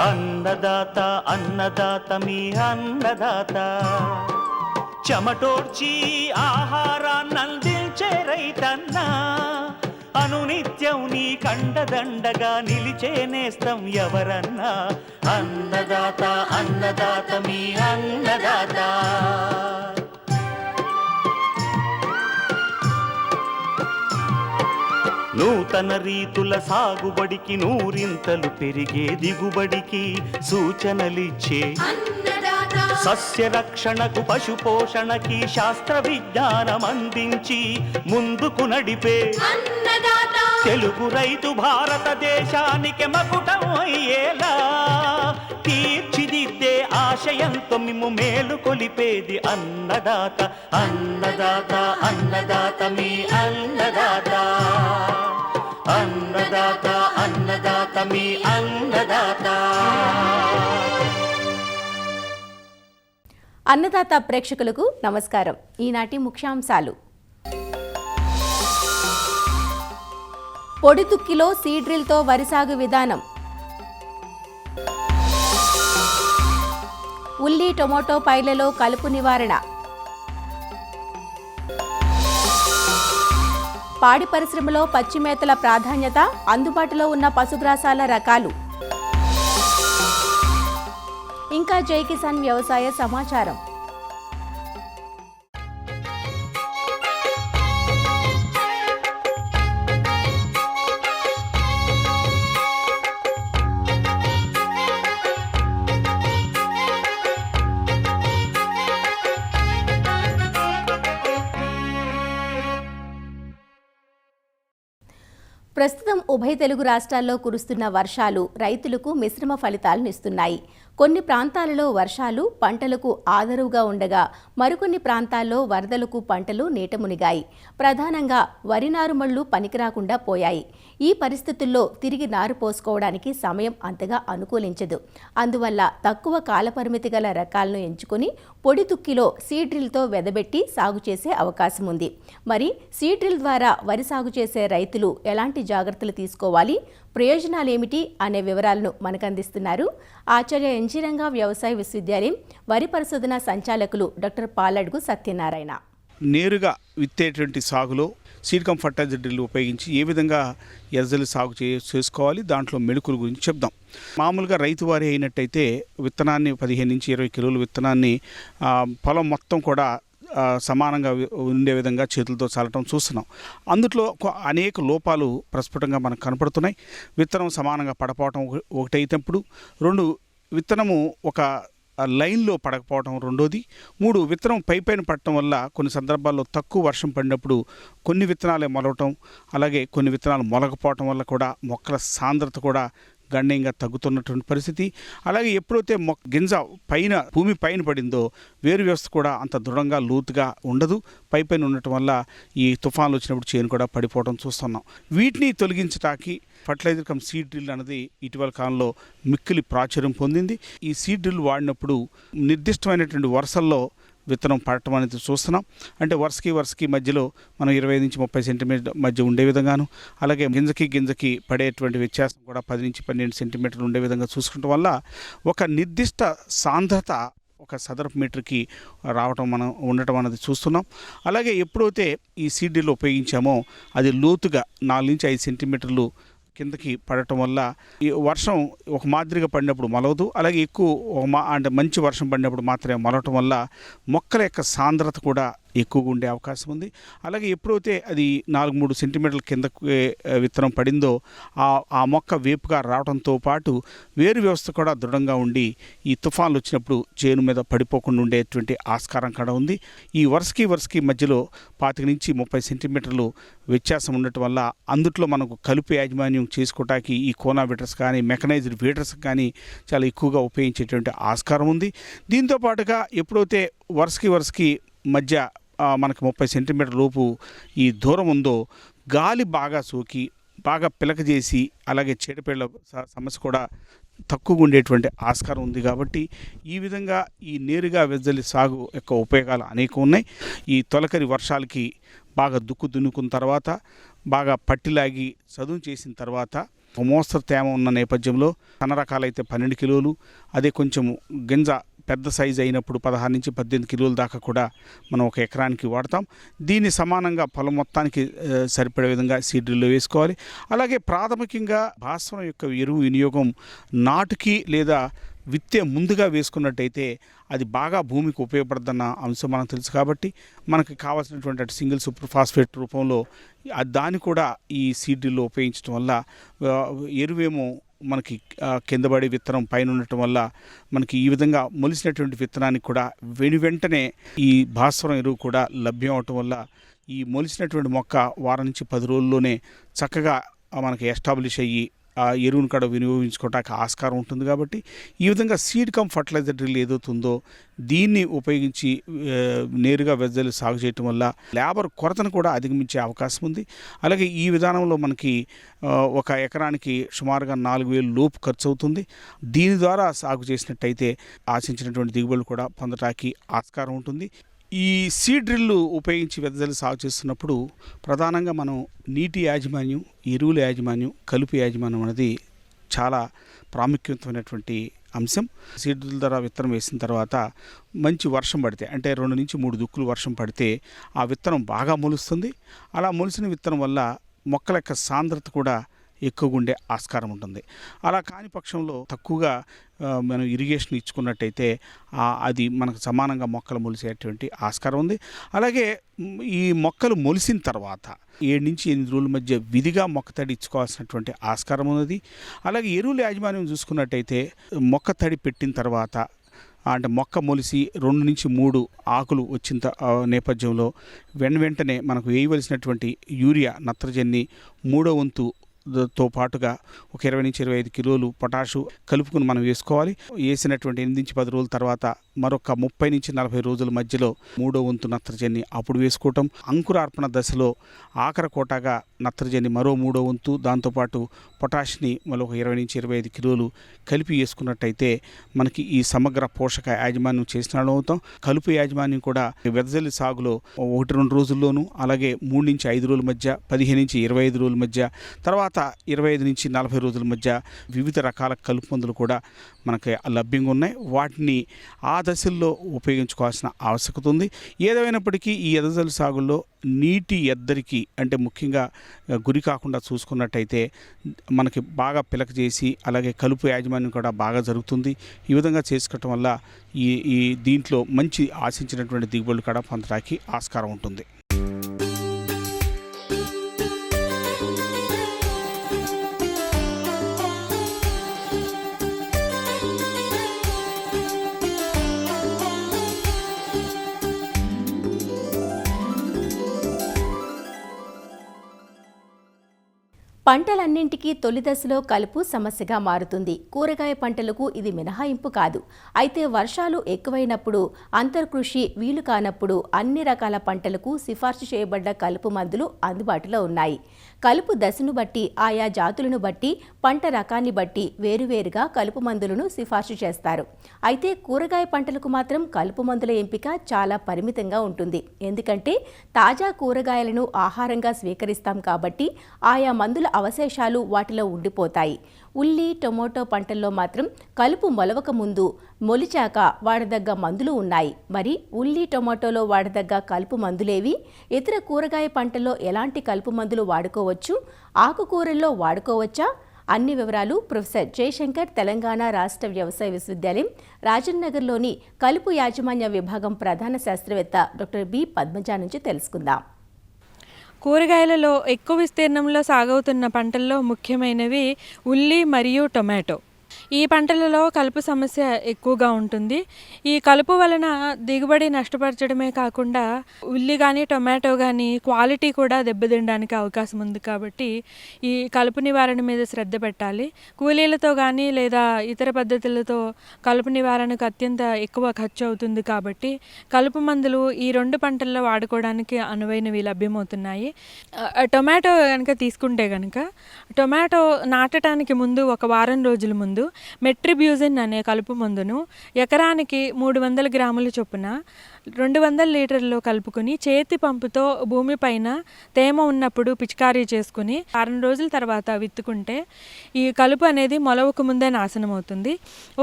అన్నదాత అన్నదాత మీ అన్నదాత, చెమటోడ్చి ఆహారాన్నందించే రైతన్నా, అనునిత్యం నీ కండదండగా నిలిచే నేస్తం ఎవరన్నా. అన్నదాత అన్నదాత మీ అన్నదాత. నూతన రీతుల సాగుబడికి, నూరింతలు పెరిగే దిగుబడికి సూచనలిచ్చే సస్య రక్షణకు, పశు పోషణకి శాస్త్ర విజ్ఞానం అందించి ముందుకు నడిపే తెలుగు రైతు భారతదేశానికి మకుటం అయ్యేలా తీర్చిదిద్దే ఆశయంతో మిమ్ము మేలు కొలిపేది అన్నదాత. అన్నదాత అన్నదాత మీ అన్నదాత. అన్నదాత అన్నదాత మీ అన్నదాత. అన్నదాత ప్రేక్షకులకు నమస్కారం. ఈనాటి ముఖ్యాంశాలు: పొడి దుక్కిలో సీడ్రిల్తో వరి సాగు విధానం, ఉల్లి టొమాటో పైర్లలో కలుపు నివారణ, పాడి పరిశ్రమలో పచ్చి మేతల ప్రాధాన్యత, అందుబాటులో ఉన్న పశుగ్రాసాల రకాలు, ఇంకా జై కిసాన్ వ్యవసాయ సమాచారం. ప్రస్తుతం ఉభయ తెలుగు రాష్ట్రాల్లో కురుస్తున్న వర్షాలు రైతులకు మిశ్రమ ఫలితాలను ఇస్తున్నాయి. కొన్ని ప్రాంతాలలో వర్షాలు పంటలకు ఆదరువుగా ఉండగా, మరికొన్ని ప్రాంతాల్లో వరదలకు పంటలు నీట మునిగాయి. ప్రధానంగా వరి నారుమళ్లు పనికిరాకుండా పోయాయి. ఈ పరిస్థితుల్లో తిరిగి నారు పోసుకోవడానికి సమయం అంతగా అనుకూలించదు. అందువల్ల తక్కువ కాలపరిమితి గల రకాలను ఎంచుకుని పొడి దుక్కిలో సీడ్రిల్తో వెదబెట్టి సాగు చేసే అవకాశం ఉంది. మరి సీడ్రిల్ ద్వారా వరి సాగు చేసే రైతులు ఎలాంటి జాగ్రత్తలు తీసుకోవాలి, ప్రయోజనాలేమిటి అనే వివరాలను మనకు అందిస్తున్నారు ఆచార్య ఎన్జీ రంగా వ్యవసాయ విశ్వవిద్యాలయం వరి పరిశోధన సంచాలకులు డాక్టర్ పాలడుగు సత్యనారాయణ. నేరుగా విత్తేటువంటి సాగులో సీడ్ కమ్ ఫర్టిలైజర్ డ్రిల్ ఉపయోగించి ఏ విధంగా ఎర్రజల్లి సాగు చేసుకోవాలి, దాంట్లో మెళుకుల గురించి చెప్దాం. మామూలుగా రైతు వారి అయినట్టయితే విత్తనాన్ని 15 నుంచి 20 కిలోల విత్తనాన్ని పొలం మొత్తం కూడా సమానంగా ఉండే విధంగా చేతులతో చల్లటం చూస్తున్నాం. అందులో అనేక లోపాలు ప్రస్ఫుటంగా మనకు కనపడుతున్నాయి. విత్తనం సమానంగా పడపోవటం ఒకటైనప్పుడు, 2 విత్తనము ఒక లైన్లో పడకపోవటం రెండోది, 3 విత్తనం పైన పడటం వల్ల కొన్ని సందర్భాల్లో తక్కువ వర్షం పడినప్పుడు కొన్ని విత్తనాలే మొలవటం, అలాగే కొన్ని విత్తనాలు మొలకపోవటం వల్ల కూడా మొక్కల సాంద్రత కూడా గణనీయంగా తగ్గుతున్నటువంటి పరిస్థితి. అలాగే ఎప్పుడైతే గింజ పైన భూమి పైన పడిందో వేరు వ్యవస్థ కూడా అంత దృఢంగా లోతుగా ఉండదు. పైన ఉండటం వల్ల ఈ తుఫాన్లు వచ్చినప్పుడు చేను కూడా పడిపోవడం చూస్తున్నాం. వీటిని తొలగించడానికి ఫర్టిలైజర్ కమ్ సీడ్ డ్రిల్ అనేది ఇటీవల కాలంలో మిక్కిలి ప్రాచుర్యం పొందింది. ఈ సీడ్ డ్రిల్ వాడినప్పుడు నిర్దిష్టమైనటువంటి వరుసల్లో విత్తనం పడటం అనేది చూస్తున్నాం. అంటే వరుసకి మధ్యలో మనం 25 నుంచి 30 సెంటీమీటర్ మధ్య ఉండే విధంగాను, అలాగే గింజకి పడేటువంటి వ్యత్యాసం కూడా 10 నుంచి 12 సెంటీమీటర్లు ఉండే విధంగా చూసుకోవటం వల్ల ఒక నిర్దిష్ట సాంద్రత ఒక చదరపు మీటర్కి రావటం మనం ఉండటం అనేది చూస్తున్నాం. అలాగే ఎప్పుడైతే ఈ సీడ్ డ్రిల్ ఉపయోగించామో అది లోతుగా 4 నుంచి 5 సెంటీమీటర్లు కిందకి పడటం వల్ల ఈ వర్షం ఒక మాదిరిగా పడినప్పుడు మొలవదు, అలాగే ఎక్కువ అంటే మంచి వర్షం పడినప్పుడు మాత్రమే మొలవటం వల్ల మొక్కల యొక్క సాంద్రత కూడా ఎక్కువగా ఉండే అవకాశం ఉంది. అలాగే ఎప్పుడైతే అది 4-3 సెంటీమీటర్ల కిందకు విత్తనం పడిందో ఆ మొక్క వేపుగా రావడంతో పాటు వేరు వ్యవస్థ కూడా దృఢంగా ఉండి ఈ తుఫాన్లు వచ్చినప్పుడు చేను మీద పడిపోకుండా ఉండేటువంటి ఆస్కారం కూడా ఉంది. ఈ వరుసకి మధ్యలో 25 నుంచి 30 సెంటీమీటర్లు వ్యత్యాసం ఉండటం వల్ల అందుట్లో మనకు కలుపు యాజమాన్యం చేసుకోవటానికి ఈ కోనా వీటర్స్ కానీ మెకనైజ్డ్ వీటర్స్ కానీ చాలా ఎక్కువగా ఉపయోగించేటువంటి ఆస్కారం ఉంది. దీంతో పాటుగా ఎప్పుడైతే వరుసకి మధ్య మనకు 30 సెంటీమీటర్ లోపు ఈ దూరం ఉందో గాలి బాగా సోకి బాగా పిలక చేసి అలాగే చీడపీడల సమస్య కూడా తక్కువగా ఉండేటువంటి ఆస్కారం ఉంది. కాబట్టి ఈ విధంగా ఈ నేరుగా వెదజల్లి సాగు యొక్క ఉపయోగాలు అనేకం ఉన్నాయి. ఈ తొలకరి వర్షాలకి బాగా దున్నుకున్న తర్వాత బాగా పట్టిలాగి చదును చేసిన తర్వాత మోస్తరు తేమ ఉన్న నేపథ్యంలో సన్న రకాలైతే 12 కిలోలు, అదే కొంచెం గింజ పెద్ద సైజు అయినప్పుడు 16 నుంచి 18 కిలోల దాకా కూడా మనం ఒక ఎకరానికి వాడతాం. దీన్ని సమానంగా పొలం మొత్తానికి సరిపడే విధంగా సీడ్ డ్రిల్లో వేసుకోవాలి. అలాగే ప్రాథమికంగా భాస్వరం యొక్క ఎరువు వినియోగం నాటుకి లేదా విత్తే ముందుగా వేసుకున్నట్టయితే అది బాగా భూమికి ఉపయోగపడుతున్న అంశం మనకు తెలుసు. కాబట్టి మనకి కావాల్సినటువంటి సింగిల్ సూపర్ ఫాస్ఫేట్ రూపంలో దాన్ని కూడా ఈ సీడ్ డ్రిల్లో ఉపయోగించడం వల్ల ఎరువేమో మనకి కింద పడి విత్తనం పైన ఉండటం వల్ల మనకి ఈ విధంగా మొలిసినటువంటి విత్తనానికి కూడా వెంటనే ఈ భాస్వరం ఎరువు కూడా లభ్యం అవటం వల్ల ఈ మొలిసినటువంటి మొక్క వారం నుంచి 10 రోజుల్లోనే చక్కగా మనకి ఎస్టాబ్లిష్ అయ్యి ఆ ఎరువును కూడా వినియోగించుకోవడానికి ఆస్కారం ఉంటుంది. కాబట్టి ఈ విధంగా సీడ్ కమ్ ఫర్టిలైజర్ డ్రిల్ ఏదవుతుందో దీన్ని ఉపయోగించి నేరుగా వెజ్జలు సాగు చేయటం వల్ల లేబర్ కొరతను కూడా అధిగమించే అవకాశం ఉంది. అలాగే ఈ విధానంలో మనకి ఒక ఎకరానికి సుమారుగా 4,000 లోపు ఖర్చు అవుతుంది. దీని ద్వారా సాగు చేసినట్టయితే ఆశించినటువంటి దిగుబడులు కూడా పొందడానికి ఆస్కారం ఉంటుంది. ఈ సీడ్ డ్రిల్ ఉపయోగించి వెదజల్లు సాగు చేస్తున్నప్పుడు ప్రధానంగా మనం నీటి యాజమాన్యం, ఎరువుల యాజమాన్యం, కలుపు యాజమాన్యం అనేది చాలా ప్రాముఖ్యమైనటువంటి అంశం. సీడ్ డ్రిల్ ద్వారా విత్తనం వేసిన తర్వాత మంచి వర్షం పడితే, అంటే 2 నుంచి 3 దుక్కులు వర్షం పడితే ఆ విత్తనం బాగా మొలుస్తుంది. అలా మొలిసిన విత్తనం వల్ల మొక్కల యొక్క సాంద్రత కూడా ఎక్కువగా ఉండే ఆస్కారం ఉంటుంది. అలా కాని పక్షంలో తక్కువగా మనం ఇరిగేషన్ ఇచ్చుకున్నట్టయితే అది మనకు సమానంగా మొక్కలు మొలిసేటువంటి ఆస్కారం ఉంది. అలాగే ఈ మొక్కలు మొలిసిన తర్వాత 7 నుంచి 8 రోజుల మధ్య విధిగా మొక్క తడి ఇచ్చుకోవాల్సినటువంటి ఆస్కారం ఉన్నది. అలాగే ఎరువుల యాజమాన్యం చూసుకున్నట్టయితే మొక్క తడి పెట్టిన తర్వాత, అంటే మొక్క మొలిసి 2 నుంచి 3 ఆకులు వచ్చిన నేపథ్యంలో వెంటనే మనకు వేయవలసినటువంటి యూరియా, నత్రజని 3వ వంతు తో పాటుగా ఒక 20 నుంచి 25 కిలోలు పొటాషు కలుపుకుని మనం వేసుకోవాలి. వేసినటువంటి 8 నుంచి 10 రోజుల తర్వాత మరొక 30 నుంచి 40 రోజుల మధ్యలో 3వ వంతు నత్రజని అప్పుడు వేసుకోవటం. అంకురార్పణ దశలో ఆఖరి కోటాగా నత్రజని మరో 3వ వంతు, దాంతోపాటు పొటాష్ని మరో 20 నుంచి 25 కిలోలు కలిపి వేసుకున్నట్టయితే మనకి ఈ సమగ్ర పోషక యాజమాన్యం చేసిన వాళ్ళం అవుతాం. కలుపు యాజమాన్యం కూడా వెదజల్లి సాగులో 1-2 రోజుల్లోనూ, అలాగే 3 నుంచి 5 రోజుల మధ్య, 15 నుంచి 25 రోజుల మధ్య, తర్వాత 25 నుంచి 40 రోజుల మధ్య వివిధ రకాల కలుపు మందులు కూడా మనకి లభ్యంగా ఉన్నాయి. వాటిని ఆ దశల్లో ఉపయోగించుకోవాల్సిన ఆవశ్యకత ఉంది. ఏదైనప్పటికీ ఈ ఎదజల్లు సాగుల్లో నీటి ఎద్దరికి, అంటే ముఖ్యంగా గురి కాకుండా చూసుకున్నట్టయితే మనకి బాగా పిలక చేసి, అలాగే కలుపు యాజమాన్యం కూడా బాగా జరుగుతుంది. ఈ విధంగా చేసుకోవటం వల్ల ఈ దీంట్లో మంచి ఆశించినటువంటి దిగుబడులు కూడా పొందడానికి ఆస్కారం ఉంటుంది. పంటలన్నింటికీ తొలి దశలో కలుపు సమస్యగా మారుతుంది. కూరగాయ పంటలకు ఇది మినహాయింపు కాదు. అయితే వర్షాలు ఎక్కువైనప్పుడు, అంతర్కృషి వీలు కానప్పుడు అన్ని రకాల పంటలకు సిఫార్సు చేయబడ్డ కలుపు మందులు అందుబాటులో ఉన్నాయి. కలుపు దశను బట్టి, ఆయా జాతులను బట్టి, పంట రకాన్ని బట్టి వేరువేరుగా కలుపు మందులను సిఫార్సు చేస్తారు. అయితే కూరగాయ పంటలకు మాత్రం కలుపు మందుల ఎంపిక చాలా పరిమితంగా ఉంటుంది. ఎందుకంటే తాజా కూరగాయలను ఆహారంగా స్వీకరిస్తాం కాబట్టి ఆయా మందుల అవశేషాలు వాటిలో ఉండిపోతాయి. ఉల్లి, టొమాటో పంటల్లో మాత్రం కలుపు మొలవక ముందు, మొలిచాక వాడదగ్గ మందులు ఉన్నాయి. మరి ఉల్లి, టొమాటోలో వాడదగ్గ కలుపు మందులేవి? ఇతర కూరగాయ పంటల్లో ఎలాంటి కలుపు మందులు వాడుకోవచ్చు? ఆకుకూరల్లో వాడుకోవచ్చా? అన్ని వివరాలు ప్రొఫెసర్ జయశంకర్ తెలంగాణ రాష్ట్ర వ్యవసాయ విశ్వవిద్యాలయం రాజన్ నగర్లోని కలుపు యాజమాన్య విభాగం ప్రధాన శాస్త్రవేత్త డాక్టర్ బి పద్మజ నుంచి తెలుసుకుందాం. కూరగాయలలో ఎక్కువ విస్తీర్ణంలో సాగవుతున్న పంటల్లో ముఖ్యమైనవి ఉల్లి మరియు టొమాటో. ఈ పంటలలో కలుపు సమస్య ఎక్కువగా ఉంటుంది. ఈ కలుపు వలన దిగుబడి నష్టపరచడమే కాకుండా ఉల్లి కానీ టొమాటో కానీ క్వాలిటీ కూడా దెబ్బతినడానికి అవకాశం ఉంది. కాబట్టి ఈ కలుపు నివారణ మీద శ్రద్ధ పెట్టాలి. కూలీలతో కానీ లేదా ఇతర పద్ధతులతో కలుపు నివారణకు అత్యంత ఎక్కువ ఖర్చు అవుతుంది. కాబట్టి కలుపు మందులు ఈ 2 పంటల్లో వాడుకోవడానికి అనువైనవి లభ్యమవుతున్నాయి. టొమాటో కనుక తీసుకుంటే కనుక టొమాటో నాటడానికి ముందు ఒక వారం రోజుల ముందు మెట్రిబ్యూజిన్ అనే కలుపు మందును ఎకరానికి 300 గ్రాముల చొప్పున 200 లీటర్లు కలుపుకొని చేతి పంపుతో భూమిపైన తేమ ఉన్నప్పుడు పిచికారీ చేసుకుని వారం రోజుల తర్వాత విత్తుకుంటే ఈ కలుపు అనేది మొలవకు ముందే నాశనం అవుతుంది.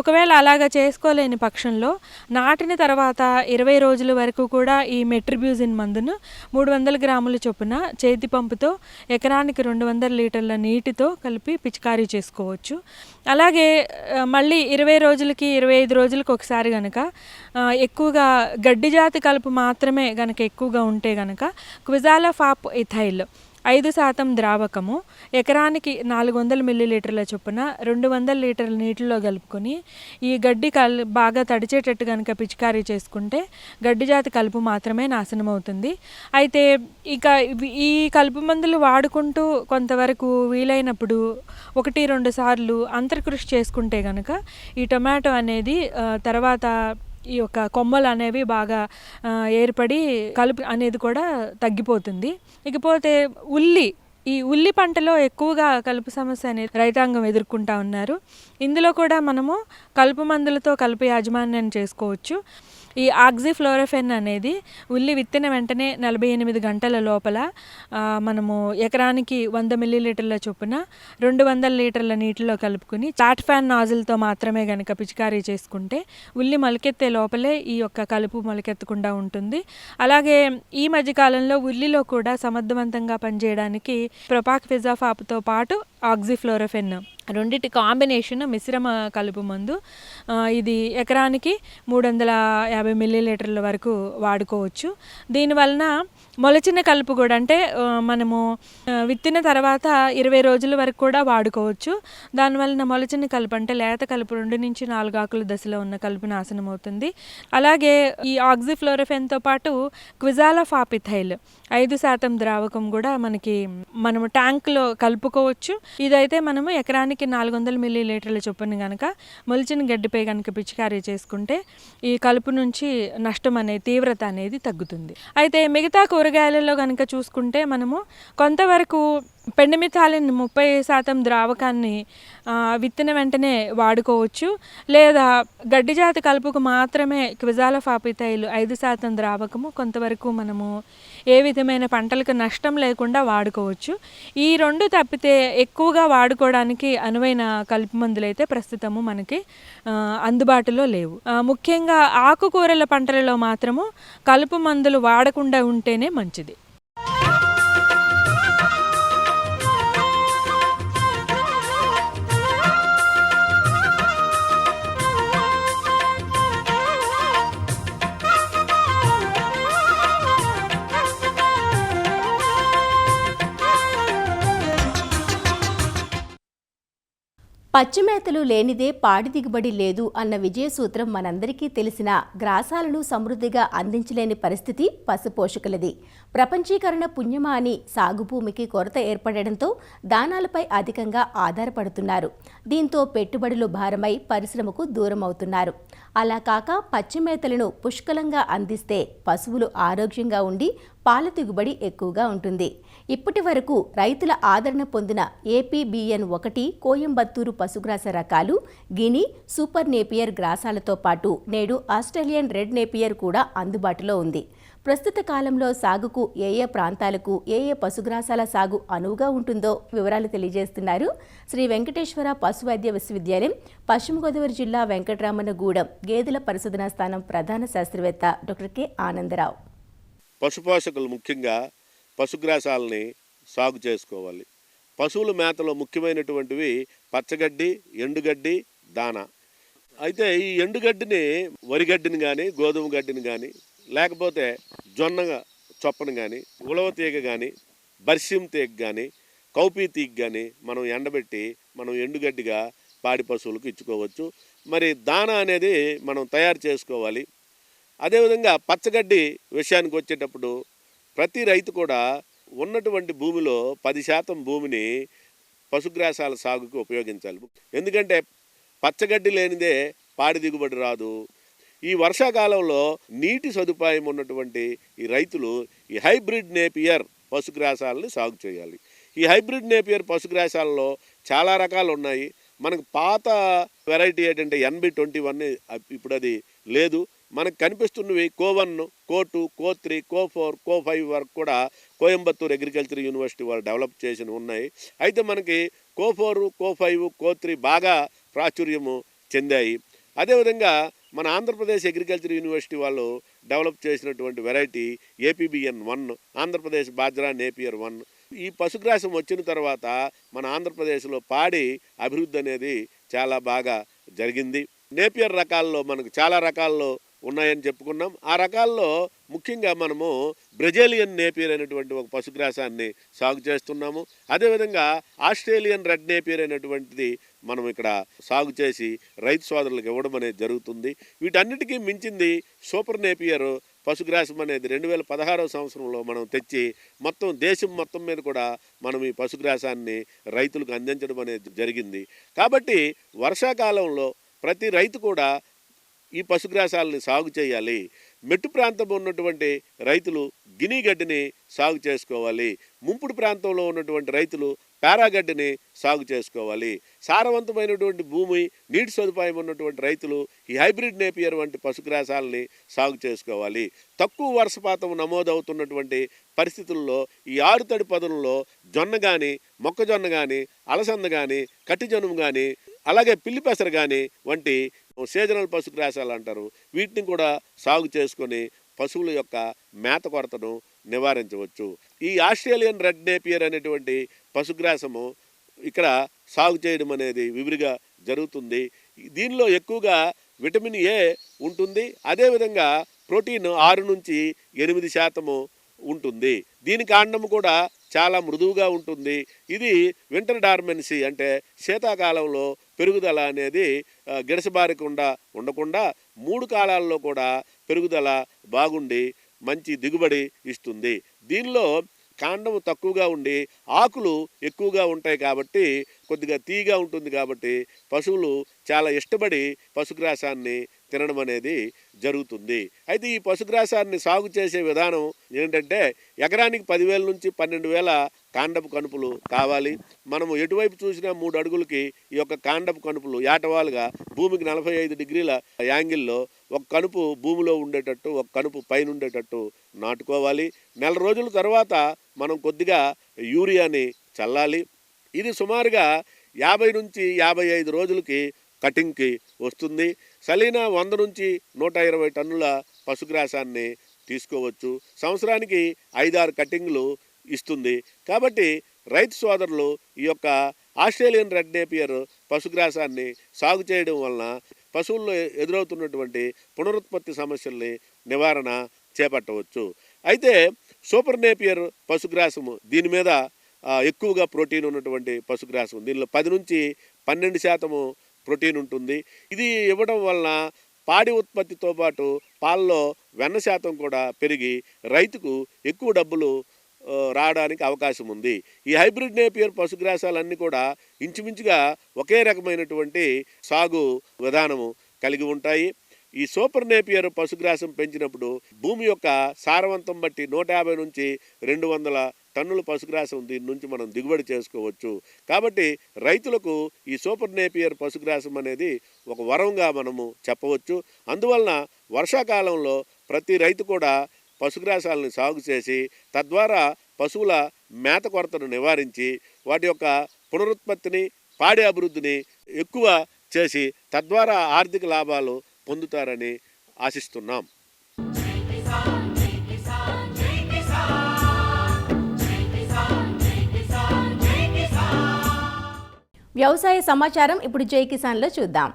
ఒకవేళ అలాగా చేసుకోలేని పక్షంలో నాటిన తర్వాత 20 రోజుల వరకు కూడా ఈ మెట్రిబ్యూజిన్ మందును 300 గ్రాముల చొప్పున చేతి పంపుతో ఎకరానికి 200 లీటర్ల నీటితో కలిపి పిచికారీ చేసుకోవచ్చు. అలాగే మళ్ళీ 20 రోజులకి 25 రోజులకు ఒకసారి కనుక ఎక్కువగా గడ్డి జాతి కలుపు మాత్రమే కనుక ఎక్కువగా ఉంటే కనుక క్విజాలఫాప్ ఇథైల్ 5% ద్రావకము ఎకరానికి 400 మిల్లీలీటర్ల చొప్పున 200 లీటర్ల నీటిలో కలుపుకొని ఈ గడ్డి బాగా తడిచేటట్టు కనుక పిచికారీ చేసుకుంటే గడ్డి జాతి కలుపు మాత్రమే నాశనం అవుతుంది. అయితే ఇక ఈ కలుపు మందులు వాడుకుంటూ కొంతవరకు వీలైనప్పుడు 1-2 సార్లు అంతర్కృషి చేసుకుంటే కనుక ఈ టొమాటో అనేది తర్వాత ఈ యొక్క కొమ్మలు అనేవి బాగా ఏర్పడి కలుపు అనేది కూడా తగ్గిపోతుంది. ఇకపోతే ఈ ఉల్లి పంటలో ఎక్కువగా కలుపు సమస్య అనేది రైతాంగం ఎదుర్కొంటా ఉన్నారు. ఇందులో కూడా మనము కలుపు మందులతో కలుపు యాజమాన్యం చేసుకోవచ్చు. ఈ ఆక్సిఫ్లోరోఫెన్ అనేది ఉల్లి విత్తిన వెంటనే 48 గంటల లోపల మనము ఎకరానికి 100 మిల్లీలీటర్ల చొప్పున 200 లీటర్ల నీటిలో కలుపుకుని చాట్ ఫ్యాన్ నాజిల్తో మాత్రమే కనుక పిచికారీ చేసుకుంటే ఉల్లి మొలకెత్తే లోపలే ఈ యొక్క కలుపు మొలకెత్తకుండా ఉంటుంది. అలాగే ఈ మధ్యకాలంలో ఉల్లిలో కూడా సమర్థవంతంగా పనిచేయడానికి ప్రొపాక్విజాఫాప్తో పాటు ఆక్సిఫ్లోరోఫెన్ రెండింటి కాంబినేషన్ మిశ్రమ కలుపు మందు ఇది ఎకరానికి 350 మిల్లీలీటర్ల వరకు వాడుకోవచ్చు. దీనివలన మొలచిన కలుపు కూడా అంటే మనము విత్తిన తర్వాత 20 రోజుల వరకు కూడా వాడుకోవచ్చు. దానివలన మొలచిన కలుపు అంటే లేత కలుపు 2 నుంచి 4 ఆకుల దశలో ఉన్న కలుపు నాశనం అవుతుంది. అలాగే ఈ ఆక్సిఫ్లోరోఫెన్తో పాటు క్విజాలఫాపిథైల్ 5% ద్రావకం కూడా మనము ట్యాంక్లో కలుపుకోవచ్చు. ఇదైతే మనము ఎకరానికి 400 మిల్లీలీటర్ల చొప్పున కనుక మొలిచిన గడ్డిపై కనుక పిచికారీ చేసుకుంటే ఈ కలుపు నుంచి నష్టం తీవ్రత అనేది తగ్గుతుంది. అయితే మిగతా కూరగాయలలో కనుక చూసుకుంటే మనము కొంతవరకు పెండిమిథాలిన్ 30% ద్రావకాన్ని విత్తిన వెంటనే వాడుకోవచ్చు. లేదా గడ్డి జాతి కలుపుకు మాత్రమే క్విజాలఫాపిథైల్ 5% ద్రావకము కొంతవరకు మనము ఏ విధమైన పంటలకు నష్టం లేకుండా వాడుకోవచ్చు. ఈ 2 తప్పితే ఎక్కువగా వాడుకోవడానికి అనువైన కలుపు మందులు అయితే ప్రస్తుతము మనకి అందుబాటులో లేవు. ముఖ్యంగా ఆకుకూరల పంటలలో మాత్రము కలుపు మందులు వాడకుండా ఉంటేనే మంచిది. పచ్చిమేతలు లేనిదే పాడి దిగుబడి లేదు అన్న విజయసూత్రం మనందరికీ తెలిసిన గ్రాసాలను సమృద్ధిగా అందించలేని పరిస్థితి పశుపోషకులది. ప్రపంచీకరణ పుణ్యమా అని సాగు భూమికి కొరత ఏర్పడడంతో దానాలపై అధికంగా ఆధారపడుతున్నారు. దీంతో పెట్టుబడులు భారమై పరిశ్రమకు దూరం అవుతున్నారు. అలా కాక పచ్చిమేతలను పుష్కలంగా అందిస్తే పశువులు ఆరోగ్యంగా ఉండి పాల దిగుబడి ఎక్కువగా ఉంటుంది. ఇప్పటి వరకు రైతుల ఆదరణ పొందిన APBN1 కోయంబత్తూరు పశుగ్రాస రకాలు, గిని, సూపర్ నేపియర్ గ్రాసాలతో పాటు నేడు ఆస్ట్రేలియన్ రెడ్ నేపియర్ కూడా అందుబాటులో ఉంది. ప్రస్తుత కాలంలో సాగుకు ఏ ప్రాంతాలకు ఏ పశుగ్రాసాల సాగు అనువుగా ఉంటుందో వివరాలు తెలియజేస్తున్నారు శ్రీ వెంకటేశ్వర పశువైద్య విశ్వవిద్యాలయం, పశ్చిమ గోదావరి జిల్లా వెంకటరామన్నగూడెం గేదెల పరిశోధనా స్థానం ప్రధాన శాస్త్రవేత్త డాక్టర్ కె ఆనందరావు. పశుపోషకులు ముఖ్యంగా పశుగ్రాసాలని సాగు చేసుకోవాలి. పశువుల మేతలో ముఖ్యమైనటువంటివి పచ్చగడ్డి, ఎండుగడ్డి, దానా. అయితే ఈ ఎండుగడ్డిని వరిగడ్డిని కానీ, గోధుమ గడ్డిని కానీ, లేకపోతే జొన్న చొప్పను కానీ, ఉలవ తీగ కానీ, బర్సిం తీగ కానీ, కౌపీ తీగ కానీ మనం ఎండబెట్టి మనం ఎండుగడ్డిగా పాడి పశువులకు ఇచ్చుకోవచ్చు. మరి దానా అనేది మనం తయారు చేసుకోవాలి. అదేవిధంగా పచ్చగడ్డి విషయానికి వచ్చేటప్పుడు ప్రతి రైతు కూడా ఉన్నటువంటి భూమిలో 10% భూమిని పశుగ్రాసాల సాగుకు ఉపయోగించాలి. ఎందుకంటే పచ్చగడ్డి లేనిదే పాడి దిగుబడి రాదు. ఈ వర్షాకాలంలో నీటి సదుపాయం ఉన్నటువంటి ఈ రైతులు ఈ హైబ్రిడ్ నేపియర్ పశుగ్రాసాలని సాగు చేయాలి. ఈ హైబ్రిడ్ నేపియర్ పశుగ్రాసాలలో చాలా రకాలు ఉన్నాయి. మనకు పాత వెరైటీ ఏంటంటే NB21 ఇప్పుడు అది లేదు. మనకు కనిపిస్తున్నవి కో1, కో2, కో3, కో4, కో5 వరకు కూడా కోయంబత్తూర్ అగ్రికల్చర్ యూనివర్సిటీ వాళ్ళు డెవలప్ చేసి ఉన్నాయి. అయితే మనకి కో4, కో5, కో3 బాగా ప్రాచుర్యము చెందాయి. అదేవిధంగా మన ఆంధ్రప్రదేశ్ అగ్రికల్చర్ యూనివర్సిటీ వాళ్ళు డెవలప్ చేసినటువంటి variety APBN1, Andhra Pradesh bajra Napier 1. ఈ పశుగ్రాసం వచ్చిన తర్వాత మన ఆంధ్రప్రదేశ్లో పాడి అభివృద్ధి అనేది చాలా బాగా జరిగింది. నేపియర్ రకాల్లో మనకు చాలా రకాల్లో ఉన్నాయని చెప్పుకున్నాం. ఆ రకాల్లో ముఖ్యంగా మనము బ్రెజిలియన్ నేపియర్ అనేటువంటి ఒక పశుగ్రాసాన్ని సాగు చేస్తున్నాము. అదేవిధంగా ఆస్ట్రేలియన్ రెడ్ నేపియర్ అనేటువంటిది మనం ఇక్కడ సాగు చేసి రైతు సోదరులకు ఇవ్వడం అనేది జరుగుతుంది. వీటన్నిటికీ మించింది సూపర్ నేపియర్ పశుగ్రాసం అనేది 2016వ సంవత్సరంలో మనం తెచ్చి మొత్తం దేశం మొత్తం మీద కూడా మనం ఈ పశుగ్రాసాన్ని రైతులకు అందించడం అనేది జరిగింది. కాబట్టి వర్షాకాలంలో ప్రతి రైతు కూడా ఈ పశుగ్రాసాలని సాగు చేయాలి. మెట్టు ప్రాంతం ఉన్నటువంటి రైతులు గిని గడ్డిని సాగు చేసుకోవాలి. ముంపుడు ప్రాంతంలో ఉన్నటువంటి రైతులు పారాగడ్డిని సాగు చేసుకోవాలి. సారవంతమైనటువంటి భూమి, నీటి సదుపాయం ఉన్నటువంటి రైతులు ఈ హైబ్రిడ్ నేపియర్ వంటి పశుగ్రాసాలని సాగు చేసుకోవాలి. తక్కువ వర్షపాతం నమోదవుతున్నటువంటి పరిస్థితుల్లో ఈ ఆరుతడి పదులలో జొన్న కానీ, మొక్కజొన్న కానీ, అలసంద కానీ, కట్టిజనుము కానీ, అలాగే పిల్లి పెసర కానీ వంటి సీజనల్ పశుగ్రాసాలు అంటారు, వీటిని కూడా సాగు చేసుకొని పశువుల యొక్క మేత కొరతను నివారించవచ్చు. ఈ ఆస్ట్రేలియన్ రెడ్ నేపియర్ అనేటువంటి పశుగ్రాసము ఇక్కడ సాగు చేయడం అనేది విరివిగా జరుగుతుంది. దీనిలో ఎక్కువగా విటమిన్ A ఉంటుంది. అదేవిధంగా ప్రోటీన్ 6 నుంచి 8% ఉంటుంది. దీని కాండం కూడా చాలా మృదువుగా ఉంటుంది. ఇది వింటర్ డార్మెన్సీ అంటే శీతాకాలంలో పెరుగుదల అనేది గిడసబారకుండా ఉండకుండా 3 కాలాల్లో కూడా పెరుగుదల బాగుండి మంచి దిగుబడి ఇస్తుంది. దీనిలో కాండం తక్కువగా ఉండి ఆకులు ఎక్కువగా ఉంటాయి కాబట్టి కొద్దిగా తీగా ఉంటుంది కాబట్టి పశువులు చాలా ఇష్టపడి పశుగ్రాసాన్ని తినడం అనేది జరుగుతుంది. అయితే ఈ పశుగ్రాసాన్ని సాగు చేసే విధానం ఏంటంటే ఎకరానికి 10,000 నుంచి 12,000 కాండపు కనుపులు కావాలి. మనము ఎటువైపు చూసినా 3 అడుగులకి ఈ యొక్క కాండపు కనుపులు ఏటవాలుగా భూమికి 45 డిగ్రీల యాంగిల్లో ఒక కనుపు భూమిలో ఉండేటట్టు, ఒక కనుపు పైన ఉండేటట్టు నాటుకోవాలి. నెల రోజుల తర్వాత మనం కొద్దిగా యూరియాని చల్లాలి. ఇది సుమారుగా 50 నుంచి 55 రోజులకి కటింగ్కి వస్తుంది. సలీనా 100 నుంచి 120 టన్నుల పశుగ్రాసాన్ని తీసుకోవచ్చు. సంవత్సరానికి 5-6 కటింగ్లు ఇస్తుంది. కాబట్టి రైతు సోదరులు ఈ యొక్క ఆస్ట్రేలియన్ రెడ్ నేపియర్ పశుగ్రాసాన్ని సాగు చేయడం వలన పశువుల్లో ఎదురవుతున్నటువంటి పునరుత్పత్తి సమస్యల్ని నివారణ చేపట్టవచ్చు. అయితే సూపర్ నేపియర్ పశుగ్రాసము దీని మీద ఎక్కువగా ప్రోటీన్ ఉన్నటువంటి పశుగ్రాసం. దీనిలో 10 నుంచి 12% ప్రోటీన్ ఉంటుంది. ఇది ఇవ్వడం వలన పాడి ఉత్పత్తితో పాటు పాలలో వెన్న శాతం కూడా పెరిగి రైతుకు ఎక్కువ డబ్బులు రావడానికి అవకాశం ఉంది. ఈ హైబ్రిడ్ నేపియర్ పశుగ్రాసాలన్నీ కూడా ఇంచుమించుగా ఒకే రకమైనటువంటి సాగు విధానము కలిగి ఉంటాయి. ఈ సూపర్ నేపియర్ పశుగ్రాసం పెంచినప్పుడు భూమి యొక్క సారవంతం బట్టి 150 నుంచి 200 టన్నుల పశుగ్రాసం దీని నుంచి మనం దిగుబడి చేసుకోవచ్చు. కాబట్టి రైతులకు ఈ సూపర్ నేపియర్ పశుగ్రాసం అనేది ఒక వరంగా మనము చెప్పవచ్చు. అందువలన వర్షాకాలంలో ప్రతి రైతు కూడా పశుగ్రాసాలను సాగు చేసి తద్వారా పశువుల మేత కొరతను నివారించి వాటి యొక్క పునరుత్పత్తిని, పాడి అభివృద్ధిని ఎక్కువ చేసి తద్వారా ఆర్థిక లాభాలు పొందుతారని ఆశిస్తున్నాం. వ్యవసాయ సమాచారం ఇప్పుడు జై కిసాన్లో చూద్దాం.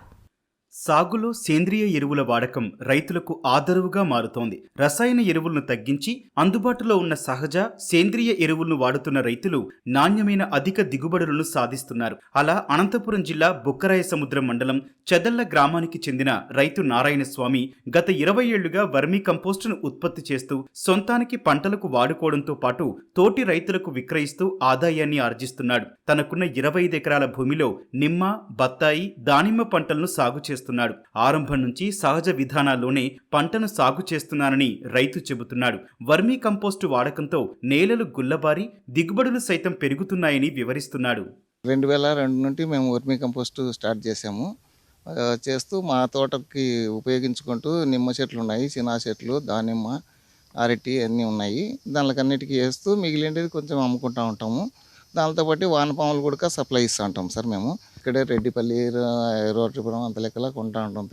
సాగులో సేంద్రియ ఎరువుల వాడకం రైతులకు ఆదరువుగా మారుతోంది. రసాయన ఎరువులను తగ్గించి అందుబాటులో ఉన్న సహజ సేంద్రియ ఎరువులను వాడుతున్న రైతులు నాణ్యమైన అధిక దిగుబడులను సాధిస్తున్నారు. అలా అనంతపురం జిల్లా బుక్కరాయ సముద్రం మండలం చెదళ్ల గ్రామానికి చెందిన రైతు నారాయణ స్వామి గత 20 ఏళ్లుగా వర్మీ కంపోస్టును ఉత్పత్తి చేస్తూ సొంతానికి పంటలకు వాడుకోవడంతో పాటు తోటి రైతులకు విక్రయిస్తూ ఆదాయాన్ని ఆర్జిస్తున్నాడు. తనకున్న 25 ఎకరాల భూమిలో నిమ్మ, బత్తాయి, దానిమ్మ పంటలను సాగు చేస్తున్నాడు. ఆరంభం నుంచి సహజ విధానాల్లోనే పంటను సాగు చేస్తున్నానని రైతు చెబుతున్నాడు. వర్మీ కంపోస్టు వాడకంతో నేలలు గుల్లబారి దిగుబడులు సైతం పెరుగుతున్నాయని వివరిస్తున్నాడు. 2002 నుండి మేము వర్మీ కంపోస్ట్ స్టార్ట్ చేసాము. చేస్తూ మా తోటకి ఉపయోగించుకుంటూ నిమ్మ చెట్లు ఉన్నాయి, చినా చెట్లు, దానిమ్మ, అరటి అన్నీ ఉన్నాయి. దానికన్నిటికీ వేస్తూ మిగిలినది కొంచెం అమ్ముకుంటూ ఉంటాము. దాంతో పాటు వానపాములు కూడా సప్లై ఇస్తూ ఉంటాం సార్. మేము ఇక్కడే రెడ్డిపల్లి, రోటరీపురం అంత లెక్కలా కొంటూ ఉంటాం.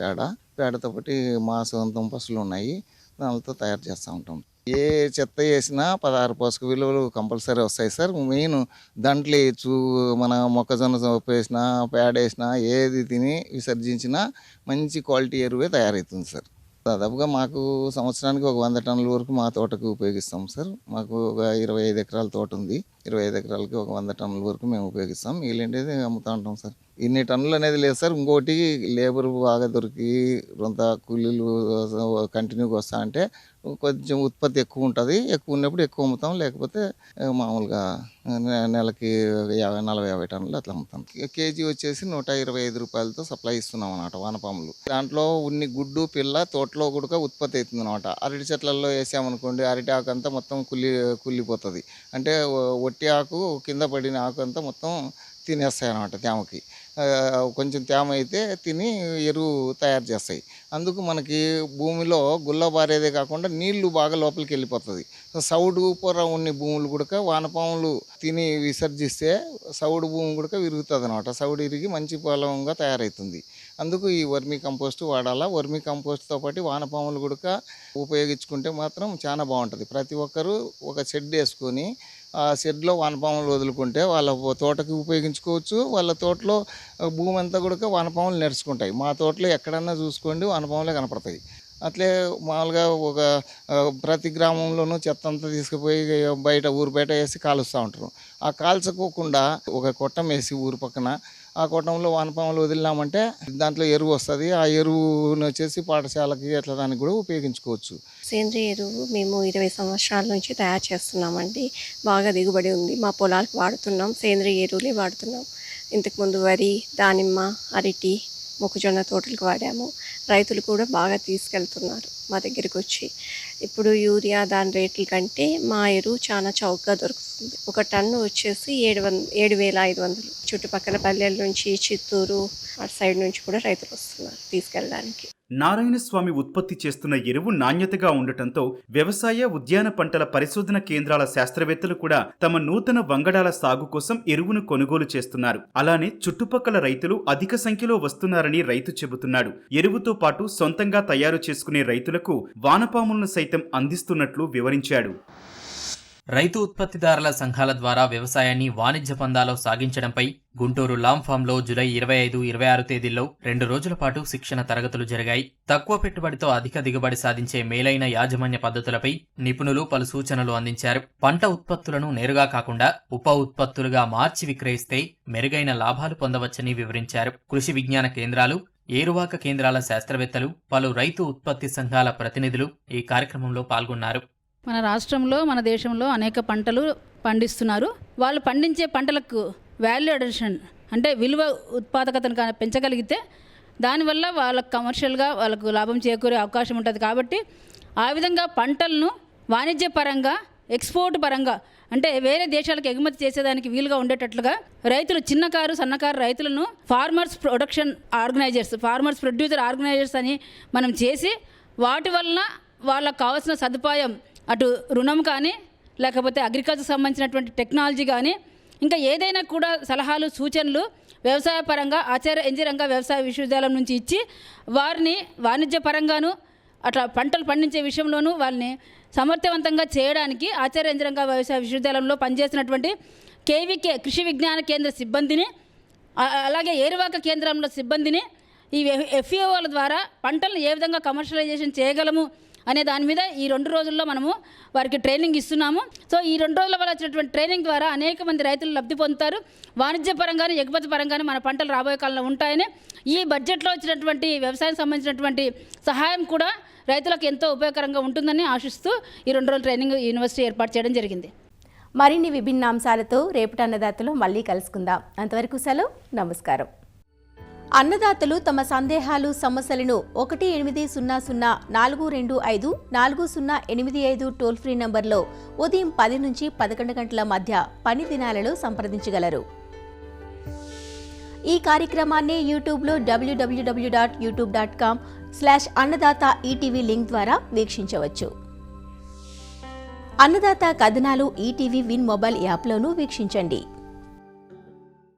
పేడతో పాటు మా సొంతం పశువులు ఉన్నాయి, దానితో తయారు చేస్తూ ఉంటాం. ఏ చెత్త వేసినా 16 పోషక విలువలు కంపల్సరీ వస్తాయి సార్. మెయిన్ దాంట్లో మన మొక్కజొన్న సోపు వేసినా, పేడ వేసినా, ఏది తిని విసర్జించినా మంచి క్వాలిటీ ఎరువే తయారవుతుంది సార్. దాదాపుగా మాకు సంవత్సరానికి ఒక 100 టన్నుల వరకు మా తోటకు ఉపయోగిస్తాం సార్. మాకు ఒక 25 ఎకరాల తోట ఉంది. 25 ఎకరాలకి ఒక 100 టన్నుల వరకు మేము ఉపయోగిస్తాం. మిగిలినది అమ్ముతూ ఉంటాం సార్. ఇన్ని టన్నులు అనేది లేదు సార్. ఇంకోటి లేబర్ బాగా దొరికి కొంత కూలీలు కంటిన్యూగా వస్తా అంటే కొంచెం ఉత్పత్తి ఎక్కువ ఉంటుంది. ఎక్కువ ఉన్నప్పుడు ఎక్కువ అమ్ముతాం, లేకపోతే మామూలుగా నెలకి 40-50 టన్నులు అట్లా అమ్ముతాం. కేజీ వచ్చేసి 125 రూపాయలతో సప్లై ఇస్తున్నాం అన్నమాట వానపాములు. దాంట్లో ఉన్ని గుడ్డు పిల్ల తోటలో కూడా ఉత్పత్తి అవుతుంది అనమాట. అరటి చెట్లలో వేసామనుకోండి, అరటి ఆకు అంతా మొత్తం కుళ్ళిపోతుంది. అంటే ఒట్టి ఆకు కింద పడిన ఆకు అంతా మొత్తం తినేస్తాయి అన్నమాట తేమకి. కొంచెం తేమ అయితే తిని ఎరువు తయారు చేస్తాయి. అందుకు మనకి భూమిలో గుల్ల బారేదే కాకుండా నీళ్లు బాగా లోపలికి వెళ్ళిపోతుంది. సౌడు పొర ఉన్న భూములు కూడా వానపాములు తిని విసర్జిస్తే సౌడు భూమి కూడా విరుగుతుంది అనమాట. సౌడు ఇరిగి మంచి పొలంగా తయారవుతుంది. అందుకు ఈ వర్మీ కంపోస్ట్ వాడాలా. వర్మీ కంపోస్ట్తో పాటు వానపాములు కూడా ఉపయోగించుకుంటే మాత్రం చాలా బాగుంటుంది. ప్రతి ఒక్కరూ ఒక షెడ్ వేసుకొని ఆ షెడ్లో వానపాములు వదులుకుంటే వాళ్ళ తోటకి ఉపయోగించుకోవచ్చు. వాళ్ళ తోటలో భూమి అంతా కూడా వానపాములు నెరుచుకుంటాయి. మా తోటలో ఎక్కడన్నా చూసుకోండి వానపాములే కనపడతాయి. అట్లే మామూలుగా ఒక ప్రతి గ్రామంలోనూ చెత్త అంతా తీసుకుపోయి ఊరు బయట వేసి కాలుస్తూ ఉంటారు. ఆ కాల్చకోకుండా ఒక కొట్టం వేసి ఊరు పక్కన ఆ కొట్టంలో వానపాములు వదిలినామంటే దాంట్లో ఎరువు వస్తుంది. ఆ ఎరువును వచ్చేసి పాఠశాలకి అట్లా దానికి కూడా ఉపయోగించుకోవచ్చు. సేంద్రియ ఎరువు మేము 20 సంవత్సరాల నుంచి తయారు చేస్తున్నామండి. బాగా దిగుబడి ఉంది. మా పొలాలకు వాడుతున్నాం, సేంద్రియ ఎరువులే వాడుతున్నాం. ఇంతకుముందు వరి, దానిమ్మ, అరటి, మొక్కజొన్న తోటలకు వాడాము. రైతులు కూడా బాగా తీసుకెళ్తున్నారు మా దగ్గరికి వచ్చి. ఇప్పుడు యూరియా దాని రేట్ల కంటే మా ఎరువు చాలా చౌకగా దొరుకుతుంది. ఒక టన్ను వచ్చేసి 7,500. చుట్టుపక్కల పల్లెల నుంచి, చిత్తూరు అటు సైడ్ నుంచి కూడా రైతులు వస్తున్నారు తీసుకెళ్ళడానికి. నారాయణస్వామి ఉత్పత్తి చేస్తున్న ఎరువు నాణ్యతగా ఉండటంతో వ్యవసాయ, ఉద్యాన పంటల పరిశోధన కేంద్రాల శాస్త్రవేత్తలు కూడా తమ నూతన వంగడాల సాగు కోసం ఎరువును కొనుగోలు చేస్తున్నారు. అలానే చుట్టుపక్కల రైతులు అధిక సంఖ్యలో వస్తున్నారని రైతు చెబుతున్నాడు. ఎరువుతో పాటు సొంతంగా తయారు చేసుకునే రైతులకు వానపాములను సైతం అందిస్తున్నట్లు వివరించాడు. రైతు ఉత్పత్తిదారుల సంఘాల ద్వారా వ్యవసాయాన్ని వాణిజ్య పందాలో సాగించడంపై గుంటూరు లామ్ ఫామ్లో జూలై 25, 26 తేదీల్లో 2 రోజుల పాటు శిక్షణ తరగతులు జరిగాయి. తక్కువ పెట్టుబడితో అధిక దిగుబడి సాధించే మేలైన యాజమాన్య పద్ధతులపై నిపుణులు పలు సూచనలు అందించారు. పంట ఉత్పత్తులను నేరుగా కాకుండా ఉప ఉత్పత్తులుగా మార్చి విక్రయిస్తే మెరుగైన లాభాలు పొందవచ్చని వివరించారు. కృషి విజ్ఞాన కేంద్రాలు, ఏరువాక కేంద్రాల శాస్త్రవేత్తలు, పలు రైతు ఉత్పత్తి సంఘాల ప్రతినిధులు ఈ కార్యక్రమంలో పాల్గొన్నారు. మన రాష్ట్రంలో, మన దేశంలో అనేక పంటలు పండిస్తున్నారు. వాళ్ళు పండించే పంటలకు వాల్యూ అడిషన్ అంటే విలువ ఉత్పాదకతను పెంచగలిగితే దానివల్ల వాళ్ళకు కమర్షియల్గా వాళ్ళకు లాభం చేకూరే అవకాశం ఉంటుంది. కాబట్టి ఆ విధంగా పంటలను వాణిజ్యపరంగా, ఎక్స్పోర్ట్ పరంగా అంటే వేరే దేశాలకు ఎగుమతి చేసేదానికి వీలుగా ఉండేటట్లుగా రైతులు, చిన్నకారు, సన్నకారు రైతులను farmers production organisers, farmers producer organisers అని మనం చేసి వాటి వలన వాళ్ళకు కావాల్సిన సదుపాయం అటు రుణం కానీ, లేకపోతే అగ్రికల్చర్ సంబంధించినటువంటి టెక్నాలజీ కానీ, ఇంకా ఏదైనా కూడా సలహాలు, సూచనలు వ్యవసాయ పరంగా ఆచార్య ఇంజనీరింగ్ వ్యవసాయ విశ్వవిద్యాలయం నుంచి ఇచ్చి వారిని వాణిజ్యపరంగాను అట్లా పంటలు పండించే విషయంలోనూ వాళ్ళని సమర్థవంతంగా చేయడానికి ఆచార్య ఇంజనీరింగ్ వ్యవసాయ విశ్వవిద్యాలయంలో పనిచేసినటువంటి కేవీకే కృషి విజ్ఞాన కేంద్ర సిబ్బందిని, అలాగే ఏరువాక కేంద్రంలో సిబ్బందిని ఈ ఎఫ్ఈఓల ద్వారా పంటలను ఏ విధంగా కమర్షియలైజేషన్ చేయగలము అనే దాని మీద ఈ 2 రోజుల్లో మనము వారికి ట్రైనింగ్ ఇస్తున్నాము. సో ఈ 2 రోజుల వల్ల వచ్చినటువంటి ట్రైనింగ్ ద్వారా అనేక మంది రైతులు లబ్ధి పొందుతారు. వాణిజ్య పరంగానే, ఎగుమతి పరంగానే మన పంటలు రాబోయే కాలంలో ఉంటాయని ఈ బడ్జెట్లో వచ్చినటువంటి వ్యవసాయం సంబంధించినటువంటి సహాయం కూడా రైతులకు ఎంతో ఉపయోగకరంగా ఉంటుందని ఆశిస్తూ ఈ 2 రోజుల ట్రైనింగ్ యూనివర్సిటీ ఏర్పాటు చేయడం జరిగింది. మరిన్ని విభిన్న అంశాలతో రేపటి అన్నదాతలో మళ్ళీ కలుసుకుందాం. అంతవరకు సెలవు, నమస్కారం. అన్నదాతలు తమ సందేహాలు, సమస్యలను 1800-425-4085 టోల్ ఫ్రీ నంబర్లో ఉదయం 10 నుంచి 11 గంటల మధ్య పని దినాలలో సంప్రదించగలరు. ఈ కార్యక్రమాన్ని యూట్యూబ్లో www.youtube.com/అన్నదాత ఈటీవీ లింక్ ద్వారా వీక్షించవచ్చు. అన్నదాత కథనాలు ఈటీవీ విన్ మొబైల్ యాప్లోనూ వీక్షించండి.